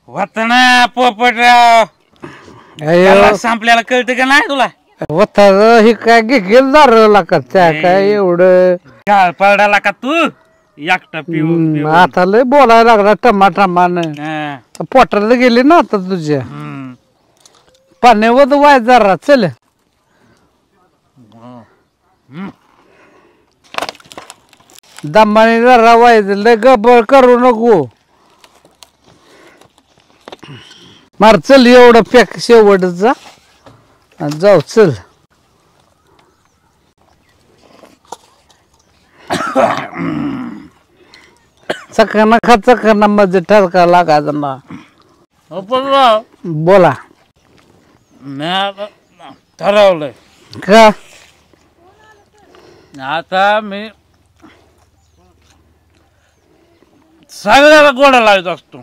वतना पोपटराव त्याला संपल्याला कळतं का नाही तुला होता हे काय घेल दारला का त्या काय एवढं गाळ पडाला का तू एकटा पिऊन आता लय बोलायला लागला टमाटामान हा. पोटाला गेली ना आता तुझ्या हम्म. पाण्यावर वाय जरा चल दमाने जरा वाय लय गबळ करू नको मार चल एवढं पॅक शेवटचा जाऊ चल चकना खा चकना मध्ये ठरका लागायचा ना पोपटराव बोला मी आता ठरवलंय का आता मी सगळ्याला गोडा लावत असतो